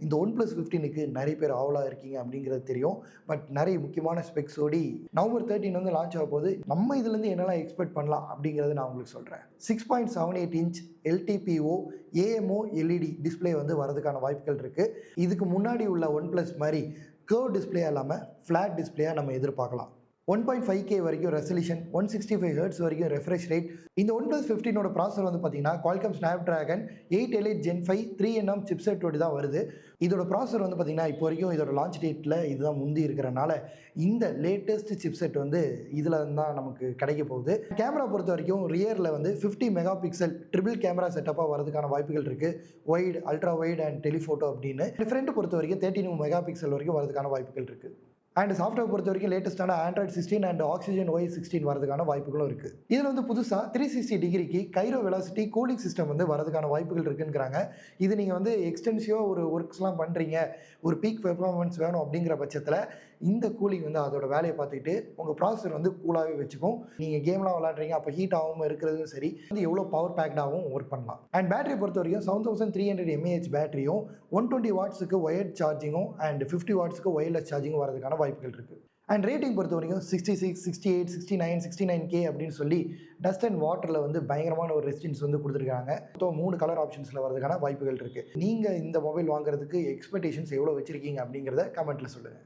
இந்த one plus 15க்கு நிறைய பேர் ஆவலாக இருக்கீங்க அப்படிங்கிறது தெரியும். பட் நிறைய முக்கியமான ஸ்பெக்ஸோடி நவம்பர் 13 வந்து லான்ச் ஆக போது நம்ம இதுலேருந்து என்னெல்லாம் எக்ஸ்பெக்ட் பண்ணலாம் அப்படிங்கிறத நான் உங்களுக்கு சொல்கிறேன். 6.78 inch LTPO AMO LED display வந்து வரதுக்கான வாய்ப்புகள் இருக்குது. இதுக்கு முன்னாடி உள்ள ஒன் ப்ளஸ் மாதிரி கர்வ் டிஸ்பிளே இல்லாமல் ஃப்ளாட் டிஸ்பிளேயாக நம்ம எதிர்பார்க்கலாம். 1.5K வரைக்கும் ரெசல்யூஷன், 165 ஹெர்ட்ஸ் வரைக்கும் ரெஃப்ரெஷ் ரேட். இந்த ஒன் ப்ளஸ் 15ஓட ப்ராசர் வந்து பார்த்தீங்கன்னா குவால்காம் ஸ்னாப்டிராகன் 888 Gen 5 3nm சிப்செட்டோடு தான் வருது. இதோட ப்ராசர் வந்து பார்த்தீங்கன்னா இப்போ வரைக்கும் இதோட லான்ச் டேட்டில் இதுதான் முந்தி இருக்கிறனால இந்த லேட்டஸ்ட் சிப்செட் வந்து இதில் தான் நமக்கு கிடைக்க போகுது. கேமரா பொறுத்த வரைக்கும் ரியரில் வந்து 50 மெகா பிக்சல் ட்ரிபிள் கேமரா செட்டப்பாக வரதுக்கான வாய்ப்புகள் இருக்குது. Wide, ultra wide and telephoto அப்படின்னு. ஃப்ரண்ட் பொறுத்த வரைக்கும் 32 மெகா பிக்சல் வரைக்கும் வரதுக்கான வாய்ப்புகள் இருக்குது. அண்ட் சாஃப்ட்வேர் பொறுத்த வரைக்கும் லேட்டஸ்டான Android 16 அண்ட் Oxygen OS 16 வரதுக்கான வாய்ப்புகளும் இருக்குது. இதில் வந்து புதுசாக 360 டிகிரிக்கு கைரோ வெலாசிட்டி கூலிங் சிஸ்டம் வந்து வரதுக்கான வாய்ப்புகள் இருக்குங்கிறாங்க. இது நீங்கள் வந்து எக்ஸ்டென்சிவாக ஒரு ஒர்க்ஸ்லாம் பண்ணுறீங்க, ஒரு பீக் பெர்ஃபார்மன்ஸ் வேணும் அப்படிங்கிற பட்சத்தில் இந்த கூலிங் வந்து அதோட வேலையை பார்த்துக்கிட்டு உங்கள் ப்ராசஸர் வந்து கூலாகவே வச்சுக்கும். நீங்கள் கேம்லாம் விளாட்றீங்க, அப்போ ஹீட் ஆகாமல் இருக்கிறதும் சரி, வந்து எவ்வளோ பவர் பேக்டாகவும் ஒர்க் பண்ணலாம். அண்ட் பேட்டரி பொறுத்த வரைக்கும் 7300 mAh பேட்டரியும் 120 வாட்ஸுக்கு ஒயர்ட் சார்ஜிங்கும் அண்ட் 50 வாட்ஸுக்கு ஒயர்லெஸ் சார்ஜிங்கும் வரதுக்கான வாய்ப்புகள் இருக்குது. அண்ட் ரேட்டிங் பொறுத்த வரைக்கும் 66, 68, 69, 69K அப்படின்னு சொல்லி டஸ்ட் அண்ட் வாட்டரில் வந்து பயங்கரமான ஒரு ரெசிஸ்டன்ஸ் வந்து கொடுத்துருக்காங்க. ஸோ 3 கலர் ஆப்ஷன்ஸில் வரதுக்கான வாய்ப்புகள் இருக்குது. நீங்கள் இந்த மொபைல் வாங்குறதுக்கு எக்ஸ்பெக்டேஷன்ஸ் எவ்வளோ வச்சுருக்கீங்க அப்படிங்கிறத கமெண்ட்டில் சொல்லுங்கள்.